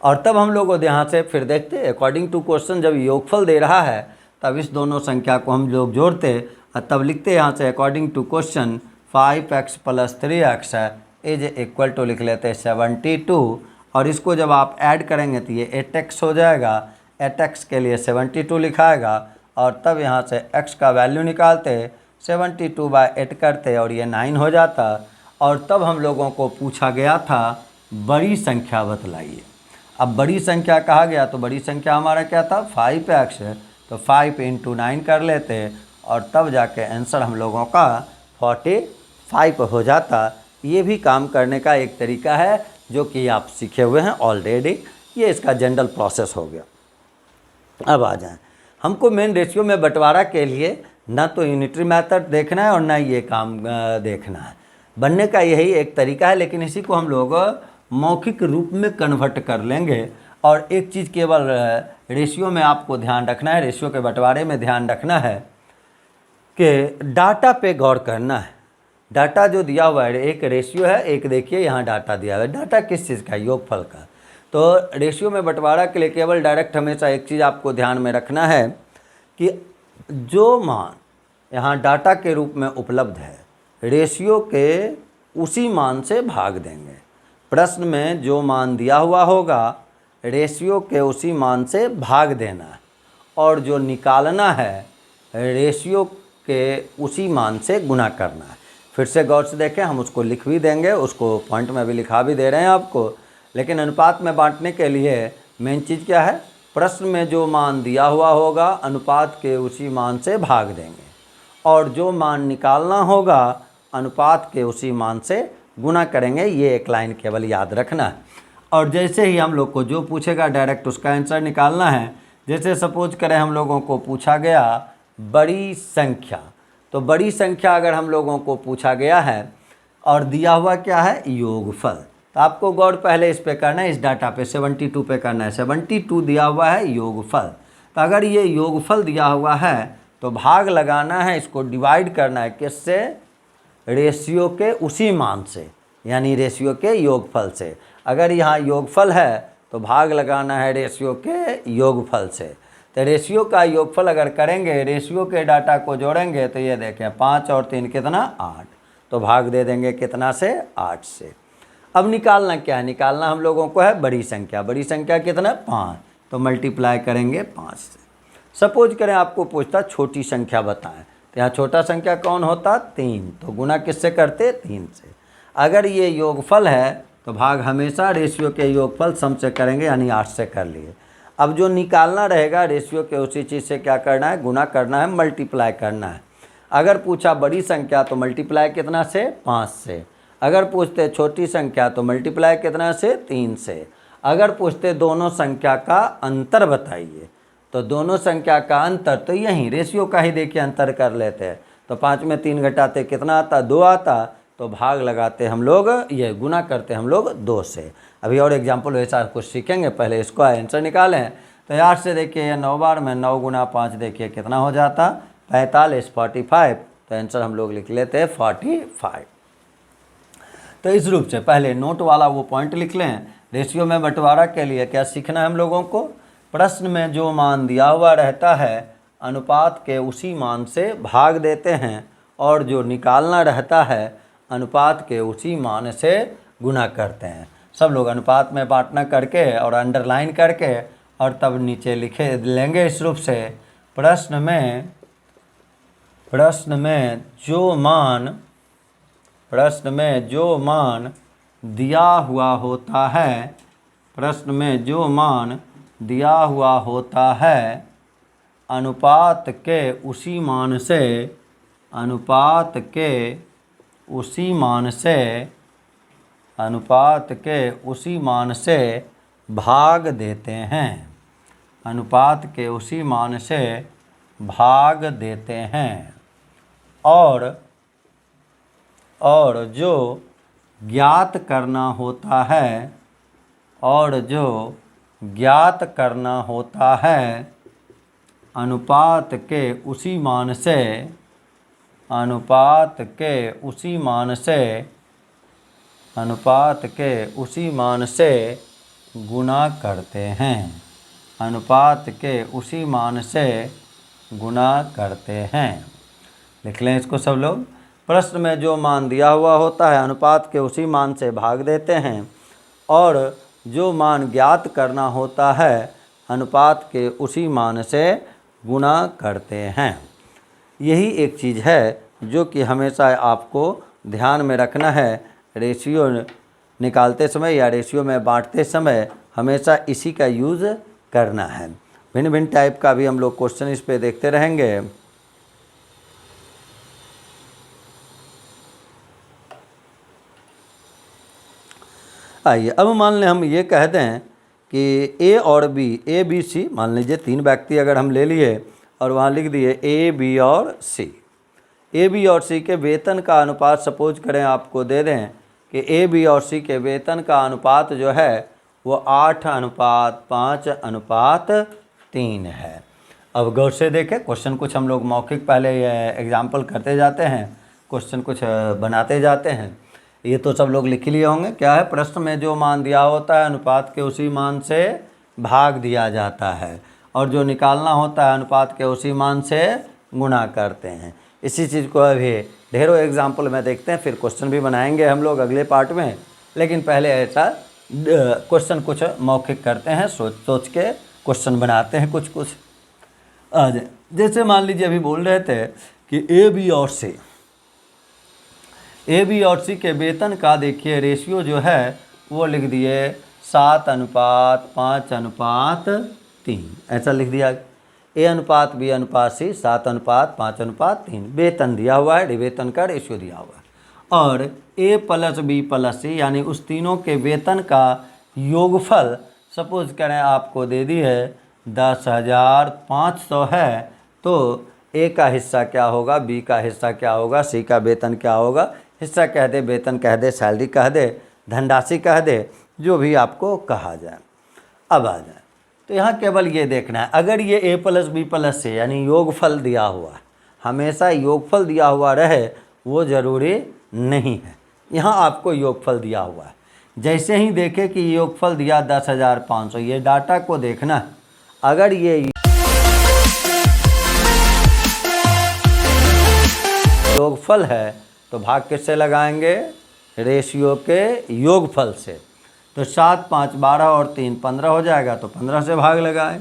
और तब हम लोग यहाँ से फिर देखते अकॉर्डिंग टू क्वेश्चन, जब योगफल दे रहा है तब इस दोनों संख्या को हम लोग जोड़ते और तब लिखते यहाँ से according to question 5x + 3x is equal to लिख लेते हैं 72। और इसको जब आप ऐड करेंगे तो ये 8x हो जाएगा, 8x के लिए 72 लिखाएगा और तब यहाँ से x का वैल्यू निकालते 72/8 करते और ये 9 हो जाता। और तब हम लोगों को पूछा गया था बड़ी संख्या बतलाइए। अब बड़ी संख्या कहा गया तो बड़ी संख्या हमारा क्या था, 5x, तो 5 × 9 कर लेते और तब जाके आंसर हम लोगों का 45 हो जाता। ये भी काम करने का एक तरीका है जो कि आप सीखे हुए हैं ऑलरेडी। ये इसका जनरल प्रोसेस हो गया। अब आ जाएं, हमको मेन रेशियो में बंटवारा के लिए ना तो यूनिटरी मेथड देखना है और ना ये काम देखना है। बनने का यही एक तरीका है, लेकिन इसी को हम लोग मौखिक रूप में कन्वर्ट कर लेंगे। और एक चीज़ केवल रेशियो में आपको ध्यान रखना है, रेशियो के बंटवारे में ध्यान रखना है कि डाटा पे गौर करना है। डाटा जो दिया हुआ है, एक रेशियो है, एक देखिए यहाँ डाटा दिया हुआ है। डाटा किस चीज़ का है? योगफल का। तो रेशियो में बंटवारा के लिए केवल डायरेक्ट हमेशा एक चीज़ आपको ध्यान में रखना है कि जो मान यहाँ डाटा के रूप में उपलब्ध है, रेशियो के उसी मान से भाग देंगे। प्रश्न में जो मान दिया हुआ होगा, रेशियो के उसी मान से भाग देना है, और जो निकालना है, रेशियो के उसी मान से गुना करना है। फिर से गौर से देखें, हम उसको लिख भी देंगे, उसको पॉइंट में भी लिखा भी दे रहे हैं आपको। लेकिन अनुपात में बांटने के लिए मेन चीज़ क्या है? प्रश्न में जो मान दिया हुआ होगा, अनुपात के उसी मान से भाग देंगे, और जो मान निकालना होगा, अनुपात के उसी मान से गुना करेंगे। ये एक लाइन केवल याद रखना है। और जैसे ही हम लोग को जो पूछेगा डायरेक्ट उसका आंसर निकालना है। जैसे सपोज करें हम लोगों को पूछा गया बड़ी संख्या, तो बड़ी संख्या अगर हम लोगों को पूछा गया है और दिया हुआ क्या है? योगफल। तो आपको गौर पहले इस पे करना है, इस डाटा पे 72 पे करना है। 72 दिया हुआ है योगफल। तो अगर ये योगफल दिया हुआ है तो भाग लगाना है, इसको डिवाइड करना है किससे? रेशियो के उसी मान से, यानी रेशियो के योगफल से। अगर यहाँ योगफल है तो भाग लगाना है रेशियो के योगफल से। तो रेशियो का योगफल अगर करेंगे, रेशियो के डाटा को जोड़ेंगे, तो ये देखें 5 और 3 कितना? 8। तो भाग दे देंगे कितना से? 8 से। अब निकालना क्या है? निकालना हम लोगों को है बड़ी संख्या। बड़ी संख्या कितना? 5। तो मल्टीप्लाई करेंगे 5 से। सपोज करें आपको पूछता छोटी संख्या बताएं, तो यहाँ छोटा संख्या कौन होता? 3। तो गुना किससे करते? 3 से। अगर ये योगफल है तो भाग हमेशा रेशियो के योगफल सम से करेंगे, यानी 8 से कर लिए। अब जो निकालना रहेगा, रेशियो के उसी चीज़ से क्या करना है? गुना करना है, मल्टीप्लाई करना है। अगर पूछा बड़ी संख्या तो मल्टीप्लाई कितना से? 5 से। अगर पूछते छोटी संख्या तो मल्टीप्लाई कितना से? 3 से। अगर पूछते दोनों संख्या का अंतर बताइए, तो दोनों संख्या का अंतर तो यहीं रेशियो का ही देखिए अंतर कर लेते हैं। तो 5 में 3 घटाते कितना आता? 2 आता। तो भाग लगाते हम लोग, ये गुना करते हम लोग 2 से। अभी और एग्जाम्पल वैसा कुछ सीखेंगे, पहले इसको आंसर निकालें। तो 8 से देखिए ये 9 बार में 9 गुना 5 देखिए कितना हो जाता? 45, 45। तो आंसर हम लोग लिख लेते हैं 45। तो इस रूप से पहले नोट वाला वो पॉइंट लिख लें। रेशियो में बंटवारा के लिए क्या सीखना है हम लोगों को? प्रश्न में जो मान दिया हुआ रहता है, अनुपात के उसी मान से भाग देते हैं, और जो निकालना रहता है, अनुपात के उसी मान से गुना करते हैं। सब लोग अनुपात में बांटना करके और अंडरलाइन करके, और तब नीचे लिखे लेंगे इस रूप से। प्रश्न में जो मान दिया हुआ होता है, प्रश्न में जो मान दिया हुआ होता है, अनुपात के उसी मान से, अनुपात के उसी मान से, अनुपात के उसी मान से भाग देते हैं। अनुपात के उसी मान से भाग देते हैं, और जो ज्ञात करना होता है, और जो ज्ञात करना होता है, अनुपात के उसी मान से, अनुपात के उसी मान से, अनुपात के उसी मान से गुना करते हैं। अनुपात के उसी मान से गुना करते हैं। लिख लें इसको सब लोग। प्रश्न में जो मान दिया हुआ होता है, अनुपात के उसी मान से भाग देते हैं, और जो मान ज्ञात करना होता है, अनुपात के उसी मान से गुना करते हैं। यही एक चीज़ है जो कि हमेशा आपको ध्यान में रखना है। रेशियो निकालते समय या रेशियो में बांटते समय हमेशा इसी का यूज़ करना है। भिन्न भिन्न टाइप का भी हम लोग क्वेश्चन इस पे देखते रहेंगे। आइए अब मान लें हम ये कह दें कि ए और बी, ए बी सी, मान लीजिए 3 व्यक्ति अगर हम ले लिए और वहाँ लिख दिए ए बी और सी। ए बी और सी के वेतन का अनुपात सपोज करें आपको दे दें कि ए बी और सी के वेतन का अनुपात जो है वो 8:5:3 है। अब गौर से देखें, क्वेश्चन कुछ हम लोग मौखिक पहले एग्जाम्पल करते जाते हैं। क्वेश्चन कुछ बनाते जाते हैं। ये तो सब लोग लिख लिए होंगे। क्या है, प्रश्न में जो मान दिया होता है अनुपात के उसी मान से भाग दिया जाता है, और जो निकालना होता है अनुपात के उसी मान से गुणा करते हैं। इसी चीज़ को अभी ढेरों एग्जाम्पल में देखते हैं, फिर क्वेश्चन भी बनाएंगे हम लोग अगले पार्ट में। लेकिन पहले ऐसा क्वेश्चन कुछ मौखिक करते हैं, सोच सोच के क्वेश्चन बनाते हैं कुछ कुछ। आज जैसे मान लीजिए अभी बोल रहे थे कि ए बी और सी के वेतन का देखिए रेशियो जो है वो लिख दिए 7:5:3, ऐसा लिख दिया। ए अनुपात बी अनुपात सी 7:5:3 वेतन दिया हुआ है, वेतन का रेशियो दिया हुआ है। और ए प्लस बी प्लस सी यानी उस तीनों के वेतन का योगफल सपोज करें आपको दे दी है 10,500 है, तो ए का हिस्सा क्या होगा, बी का हिस्सा क्या होगा, सी का वेतन क्या होगा। हिस्सा कह दे, वेतन कह दे, सैलरी कह दे, धनराशि कह दे, जो भी आपको कहा जाए। अब आ जाए तो यहाँ केवल ये देखना है, अगर ये ए प्लस बी प्लस सी यानी योगफल दिया हुआ है, हमेशा योगफल दिया हुआ रहे वो ज़रूरी नहीं है। यहाँ आपको योगफल दिया हुआ है, जैसे ही देखे कि योगफल दिया 10,500, ये डाटा को देखना है। अगर ये योगफल है तो भाग किससे लगाएंगे, रेशियो के योगफल से। तो 7, 5, 12 और 3 15 हो जाएगा, तो 15 से भाग लगाएं।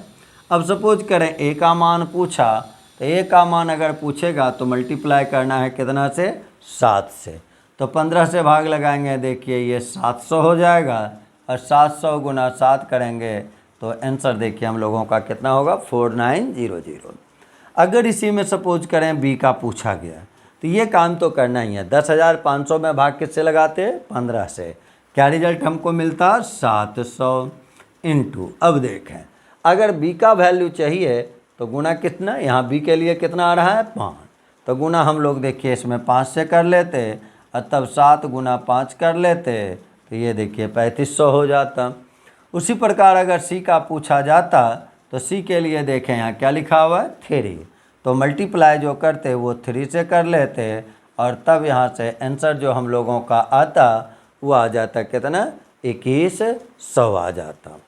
अब सपोज करें ए का मान पूछा, तो ए का मान अगर पूछेगा तो मल्टीप्लाई करना है कितना से, 7 से। तो 15 से भाग लगाएंगे, देखिए ये 700 हो जाएगा, और 700 गुना 7 करेंगे तो आंसर देखिए हम लोगों का कितना होगा, 4900। अगर इसी में सपोज करें बी का पूछा गया, तो ये काम तो करना ही है। 10,500 में भाग किससे लगाते, 15 से। क्या रिजल्ट हमको मिलता, 700 इंटू। अब देखें अगर बी का वैल्यू चाहिए तो गुना कितना, यहाँ बी के लिए कितना आ रहा है, 5, तो गुना हम लोग देखिए इसमें 5 से कर लेते, और तब 7 गुना 5 कर लेते, तो ये देखिए 3500 हो जाता। उसी प्रकार अगर सी का पूछा जाता तो सी के लिए देखें यहाँ क्या लिखा हुआ है, 3, तो मल्टीप्लाई जो करते वो 3 से कर लेते, और तब यहाँ से आंसर जो हम लोगों का आता वो आ जाता कितना, 2100 आ जाता।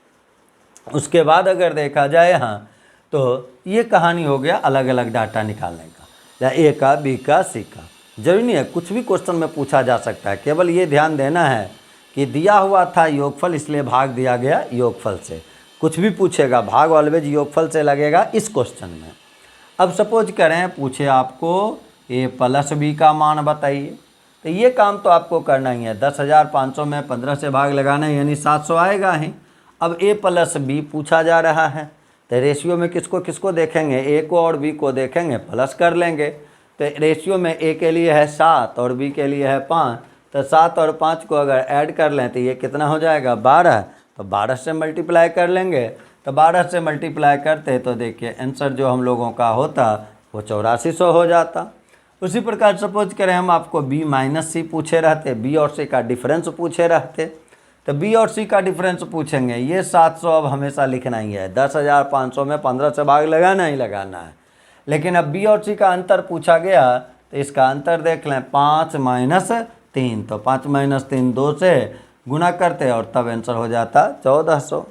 उसके बाद अगर देखा जाए यहाँ तो ये कहानी हो गया अलग अलग डाटा निकालने का, या ए का, बी का, सी का। जरूरी नहीं है, कुछ भी क्वेश्चन में पूछा जा सकता है। केवल ये ध्यान देना है कि दिया हुआ था योगफल, इसलिए भाग दिया गया योगफल से। कुछ भी पूछेगा भाग ऑलवेज योगफल से लगेगा इस क्वेश्चन में। अब सपोज करें पूछे आपको ए प्लस बी का मान बताइए, तो ये काम तो आपको करना ही है। 10,500 में 15 से भाग लगाना है, यानी 700 आएगा ही। अब ए प्लस बी पूछा जा रहा है, तो रेशियो में किसको किसको देखेंगे, ए को और बी को देखेंगे, प्लस कर लेंगे। तो रेशियो में ए के लिए है 7 और बी के लिए है 5, तो 7 और 5 को अगर ऐड कर लें तो ये कितना हो जाएगा, 12। तो 12 से मल्टीप्लाई कर लेंगे, तो 12 से मल्टीप्लाई करते तो देखिए आंसर जो हम लोगों का होता वो 8400 हो जाता। उसी प्रकार सपोज करें हम आपको बी माइनस सी पूछे रहते, बी और सी का डिफरेंस पूछे रहते, तो बी और सी का डिफरेंस पूछेंगे। ये 700 अब हमेशा लिखना ही है, 10,500 में 15 से भाग लगाना ही लगाना है। लेकिन अब बी और सी का अंतर पूछा गया, तो इसका अंतर देख लें, 5 माइनस 3, तो 5 माइनस 3 2 से गुना करते और तब आंसर हो जाता 1400।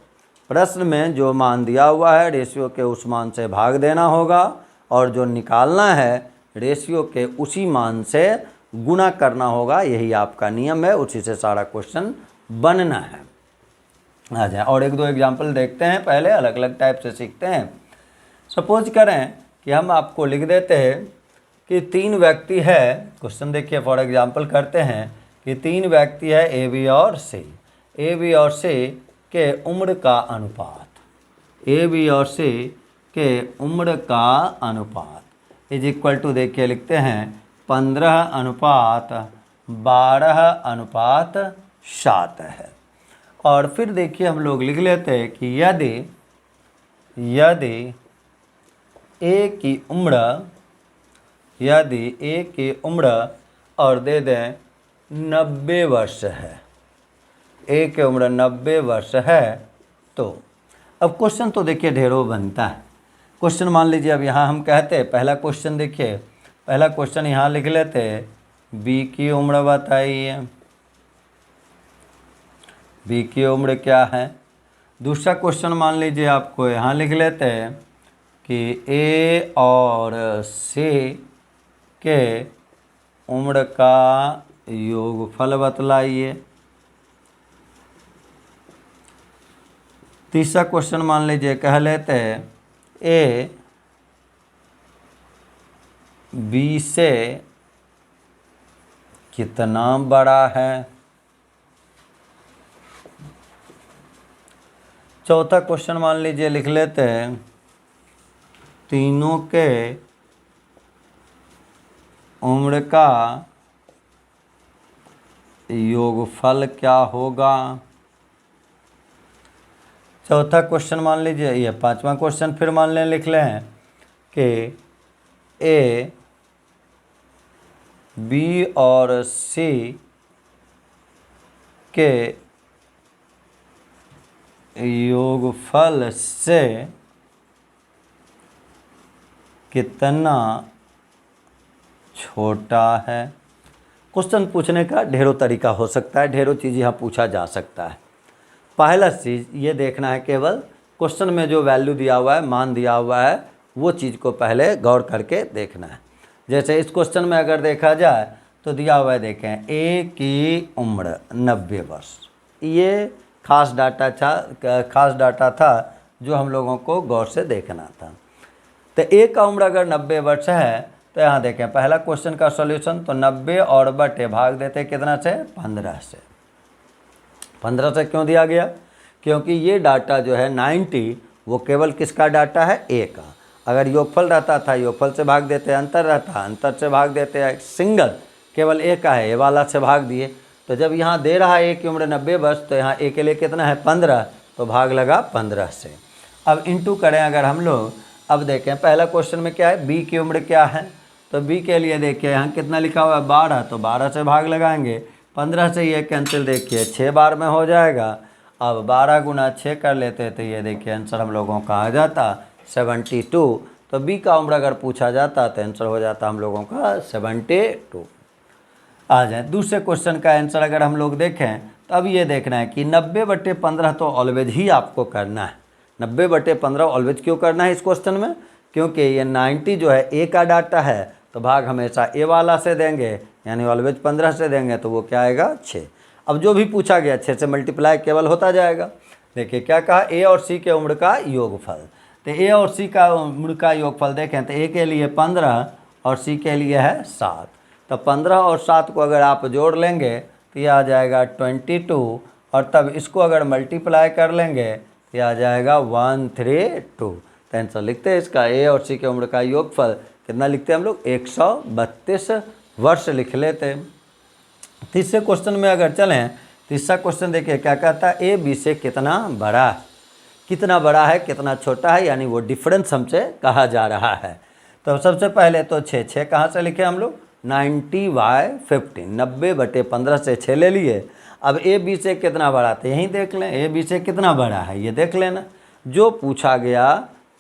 प्रश्न में जो मान दिया हुआ है रेशियो के उस मान से भाग देना होगा, और जो निकालना है रेशियो के उसी मान से गुना करना होगा। यही आपका नियम है, उसी से सारा क्वेश्चन बनना है। आ जाए और एक दो एग्जाम्पल देखते हैं, पहले अलग अलग टाइप से सीखते हैं। सपोज करें कि हम आपको लिख देते हैं कि 3 व्यक्ति है, क्वेश्चन देखिए फॉर एग्जांपल करते हैं कि 3 व्यक्ति है ए बी और सी। ए बी और सी के उम्र का अनुपात, ए बी और सी के उम्र का अनुपात इज इक्वल टू देखिए लिखते हैं 15:12:7 है। और फिर देखिए हम लोग लिख लेते हैं कि यदि ए की उम्र और दे दें 90 वर्ष है, ए की उम्र 90 वर्ष है, तो अब क्वेश्चन तो देखिए ढेरों बनता है। क्वेश्चन मान लीजिए अब यहाँ हम कहते हैं, पहला क्वेश्चन देखिए, पहला क्वेश्चन यहाँ लिख लेते बी की उम्र बताइए, बी की उम्र क्या है। दूसरा क्वेश्चन मान लीजिए आपको यहाँ लिख लेते हैं कि ए और सी के उम्र का योगफल बतलाइए। तीसरा क्वेश्चन मान लीजिए कह लेते हैं ए बी से कितना बड़ा है। चौथा क्वेश्चन मान लीजिए लिख लेते हैं तीनों के उम्र का योगफल क्या होगा। चौथा क्वेश्चन मान लीजिए, ये पांचवा क्वेश्चन फिर मान लें, लिख लें कि ए बी और सी के योगफल से कितना छोटा है। क्वेश्चन पूछने का ढेरों तरीका हो सकता है, ढेरों चीज़ यहाँ पूछा जा सकता है। पहला चीज़ ये देखना है, केवल क्वेश्चन में जो वैल्यू दिया हुआ है, मान दिया हुआ है, वो चीज़ को पहले गौर करके देखना है। जैसे इस क्वेश्चन में अगर देखा जाए तो दिया हुआ है, देखें ए की उम्र 90 वर्ष। ये खास डाटा था जो हम लोगों को गौर से देखना था। तो ए का उम्र अगर 90 वर्ष है तो यहाँ देखें पहला क्वेश्चन का सॉल्यूशन, तो 90 और बटे भाग देते कितना से, 15 से। 15 से क्यों दिया गया, क्योंकि ये डाटा जो है 90 वो केवल किसका डाटा है, ए का। अगर योगफल रहता था योगफल से भाग देते, अंतर रहता अंतर से भाग देते, सिंगल केवल ए का है, ए वाला से भाग दिए। तो जब यहाँ दे रहा है ए की उम्र 90 वर्ष, तो यहाँ ए के लिए कितना है, 15, तो भाग लगा 15 से। अब इंटू करें अगर हम लोग, अब देखें पहला क्वेश्चन में क्या है, बी की उम्र क्या है, तो बी के लिए देखिए यहाँ कितना लिखा हुआ है, 12, तो 12 से भाग लगाएंगे, 15 से ये कैंसिल, देखिए 6 बार में हो जाएगा। अब 12 गुना 6 कर लेते तो ये देखिए आंसर हम लोगों का आ जाता 72। तो बी का उम्र अगर पूछा जाता तो आंसर हो जाता हम लोगों का 72 आ जाए। दूसरे क्वेश्चन का आंसर अगर हम लोग देखें तो अब ये देखना है कि 90/15 तो ऑलवेज ही आपको करना है। 90/15 ऑलवेज क्यों करना है इस क्वेश्चन में, क्योंकि ये 90 जो है ए का डाटा है, तो भाग हमेशा ए वाला से देंगे, यानी ऑलवेज 15 से देंगे, तो वो क्या आएगा, 6। अब जो भी पूछा गया 6 से मल्टीप्लाई केवल होता जाएगा। देखिए क्या कहा, ए और सी के उम्र का योगफल। तो ए और सी का उम्र का योगफल देखें तो ए के लिए 15 और सी के लिए है 7। तो 15 और 7 को अगर आप जोड़ लेंगे तो यह आ जाएगा 22, और तब इसको अगर मल्टीप्लाई कर लेंगे तो यह आ जाएगा 132। तो आंसर लिखते हैं इसका, ए और सी के उम्र का योगफल कितना लिखते हैं हम लोग, 132 वर्ष लिख लेते। तीसरे क्वेश्चन में अगर चलें, तीसरा क्वेश्चन देखिए क्या कहता है, ए बी से कितना बड़ा है, कितना बड़ा है कितना छोटा है, यानी वो डिफरेंस हमसे कहा जा रहा है। तो सबसे पहले तो 6 कहाँ से लिखे हम लोग, 90/15, 90/15 से 6 ले लिए। अब ए बी से कितना बड़ा, तो यहीं देख लें ए बी से कितना बड़ा है, ये देख लेना। जो पूछा गया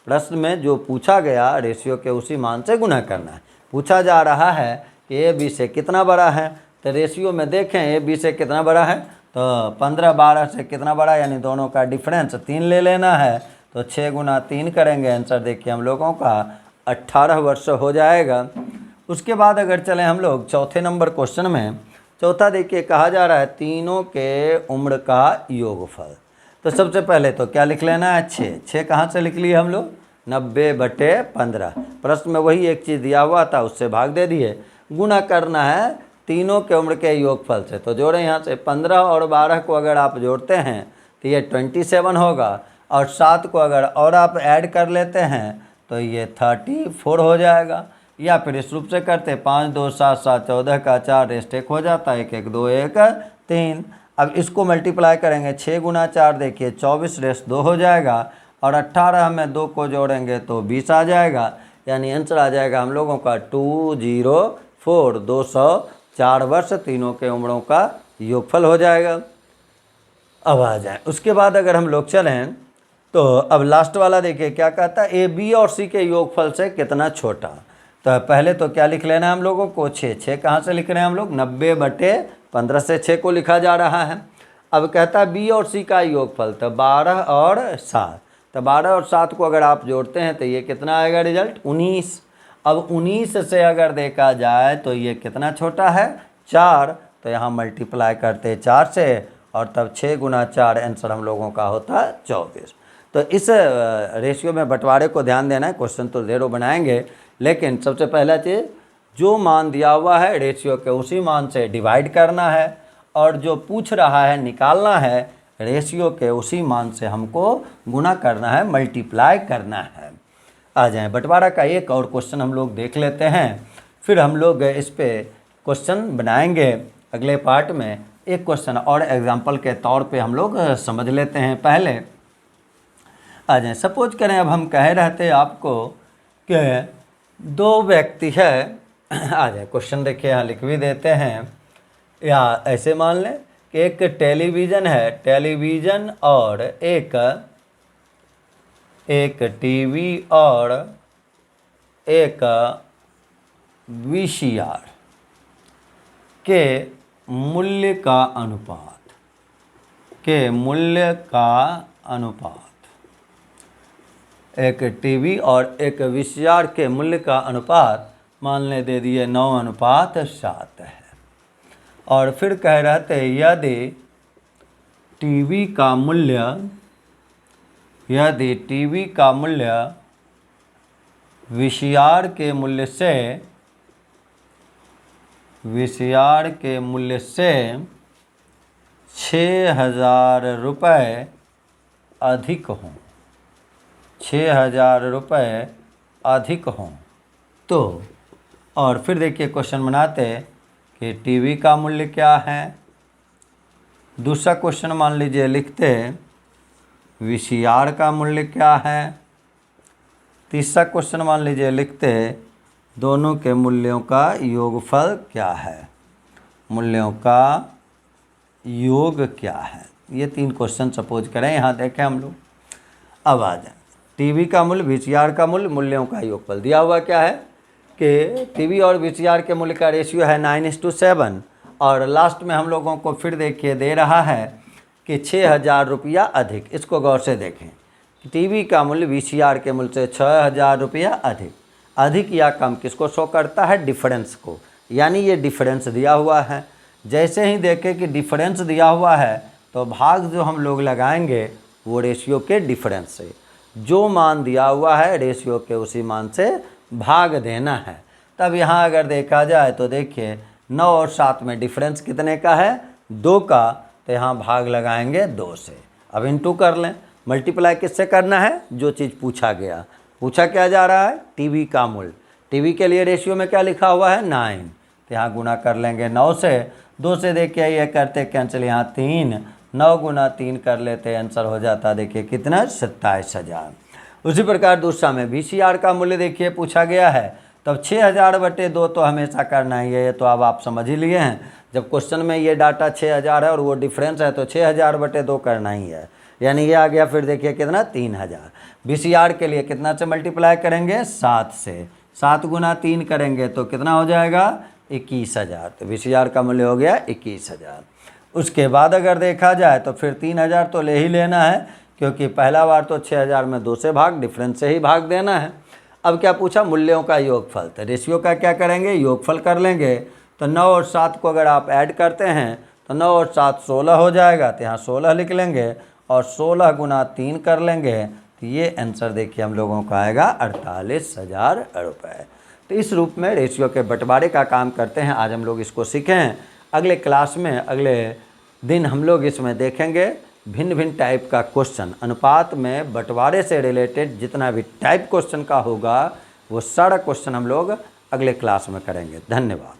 प्रश्न में, जो पूछा गया रेशियो के उसी मान से गुना करना है। पूछा जा रहा है कि ए बी से कितना बड़ा है, तो रेशियो में देखें ए बी से कितना बड़ा है, तो 15/12 से कितना बड़ा, यानी दोनों का डिफरेंस 3 ले लेना है। तो 6 गुना 3 करेंगे, आंसर देखिए हम लोगों का 18 वर्ष हो जाएगा। उसके बाद अगर चलें हम लोग चौथे नंबर क्वेश्चन में, चौथा देखिए कहा जा रहा है तीनों के उम्र का योगफल। तो सबसे पहले तो क्या लिख लेना है, 6 कहाँ से लिख लिए हम लोग, 90/15। प्रश्न में वही एक चीज़ दिया हुआ था, उससे भाग दे दिए। गुना करना है तीनों के उम्र के योगफल से, तो जोड़ें यहाँ से 15 और 12 को अगर आप जोड़ते हैं तो ये 27 होगा, और 7 को अगर और आप ऐड कर लेते हैं तो ये 34 हो जाएगा। या फिर इस रूप से करते 5 2 7 7 14 का 4 रेस्ट 1 हो जाता है, 1 1 2 1 3। अब इसको मल्टीप्लाई करेंगे, 6 गुना 4 देखिए 24 रेस्ट 2 हो जाएगा, और 18 में 2 को जोड़ेंगे तो 20 आ जाएगा, यानी आंसर आ जाएगा हम लोगों का 204, 204 वर्ष तीनों के उम्रों का योगफल हो जाएगा। अब आ जाए उसके बाद अगर हम लोग चलें तो अब लास्ट वाला देखिए क्या कहता है, ए बी और सी के योगफल से कितना छोटा। तो पहले तो क्या लिख लेना है हम लोगों को, 6। 6 कहाँ से लिख रहे हैं हम लोग, 90/15 से 6 को लिखा जा रहा है। अब कहता है बी और सी का योगफल, तो 12 और 7। तो 12 और 7 को अगर आप जोड़ते हैं तो ये कितना आएगा रिजल्ट, 19। अब 19 से अगर देखा जाए तो ये कितना छोटा है, 4। तो यहाँ मल्टीप्लाई करते 4 से, और तब 6 गुना 4, आंसर हम लोगों का होता है 24। तो इस रेशियो में बंटवारे को ध्यान देना है। क्वेश्चन तो 0 बनाएंगे, लेकिन सबसे पहला चीज़ जो मान दिया हुआ है रेशियो के उसी मान से डिवाइड करना है, और जो पूछ रहा है निकालना है रेशियो के उसी मान से हमको गुना करना है, मल्टीप्लाई करना है। आ जाए बंटवारा का एक और क्वेश्चन हम लोग देख लेते हैं, फिर हम लोग इस पे क्वेश्चन बनाएंगे अगले पार्ट में। एक क्वेश्चन और एग्जांपल के तौर पे हम लोग समझ लेते हैं पहले। आ जाए, सपोज करें अब हम कह रहे थे आपको कि 2 व्यक्ति है। आ जाए क्वेश्चन देखिए, यहाँ लिख भी देते हैं, या ऐसे मान लें कि एक टेलीविज़न है, टेलीविज़न और एक टीवी और एक VCR के मूल्य का अनुपात, एक टीवी और एक VCR के मूल्य का अनुपात मान ले दे दिए 9:7 है। और फिर कह रहे थे यदि टीवी का मूल्य VCR के मूल्य से 6,000 रुपये अधिक हों, 6,000 रुपये अधिक हों तो, और फिर देखिए क्वेश्चन बनाते कि टीवी का मूल्य क्या है। दूसरा क्वेश्चन मान लीजिए लिखते VCR का मूल्य क्या है। तीसरा क्वेश्चन मान लीजिए लिखते दोनों के मूल्यों का योगफल क्या है, मूल्यों का योग क्या है। ये 3 क्वेश्चन सपोज करें, यहाँ देखें हम लोग। अब आ जाए, टीवी का मूल्य, VCR का मूल्य, मूल्यों का योगफल दिया हुआ क्या है कि टीवी और VCR के मूल्य का रेशियो है 9:7, और लास्ट में हम लोगों को फिर देखिए दे रहा है कि 6,000 रुपया अधिक। इसको गौर से देखें, टीवी का मूल्य VCR के मूल्य से 6,000 रुपया अधिक या कम किसको शो करता है, डिफरेंस को, यानी ये डिफरेंस दिया हुआ है। जैसे ही देखें कि डिफरेंस दिया हुआ है तो भाग जो हम लोग लगाएंगे वो रेशियो के डिफरेंस से, जो मान दिया हुआ है रेशियो के उसी मान से भाग देना है। तब यहाँ अगर देखा जाए तो देखिए 9 और 7 में डिफरेंस कितने का है, 2 का, तो यहाँ भाग लगाएंगे 2 से। अब इनटू कर लें, मल्टीप्लाई किससे करना है, जो चीज़ पूछा गया। पूछा क्या जा रहा है, टीवी का मूल्य, टीवी के लिए रेशियो में क्या लिखा हुआ है 9, तो यहाँ गुना कर लेंगे 9 से। 2 से देखिए ये करते कैंसिल, यहाँ 3, 9 गुना 3 कर लेते, आंसर हो जाता देखिए कितना, 27,000। उसी प्रकार दूसरा में VCR का मूल्य देखिए पूछा गया है, तब 6,000/2 तो हमेशा करना ही है, ये तो अब आप समझ ही लिए हैं। जब क्वेश्चन में ये डाटा 6,000 है और वो डिफरेंस है तो 6,000/2 करना ही है, यानी ये आ गया। फिर देखिए कितना, 3,000। VCR के लिए कितना से मल्टीप्लाई करेंगे, 7 से। 7 गुना 3 करेंगे तो कितना हो जाएगा, 21,000। तो VCR का मूल्य हो गया 21,000। उसके बाद अगर देखा जाए तो फिर 3,000 तो ले ही लेना है, क्योंकि पहला बार तो 6,000 में 2 से भाग, डिफरेंस से ही भाग देना है। अब क्या पूछा, मूल्यों का योगफल, तो रेशियो का क्या करेंगे, योगफल कर लेंगे। तो 9 और 7 को अगर आप ऐड करते हैं तो 9 और 7 16 हो जाएगा, तो यहाँ 16 लिख लेंगे, और 16 गुना 3 कर लेंगे, तो ये आंसर देखिए हम लोगों का आएगा 48,000 रुपये। तो इस रूप में रेशियो के बंटवारे का काम करते हैं। आज हम लोग इसको सीखें। अगले क्लास में, अगले दिन हम लोग इसमें देखेंगे भिन्न भिन्न टाइप का क्वेश्चन, अनुपात में बंटवारे से रिलेटेड जितना भी टाइप क्वेश्चन का होगा वो सारा क्वेश्चन हम लोग अगले क्लास में करेंगे। धन्यवाद।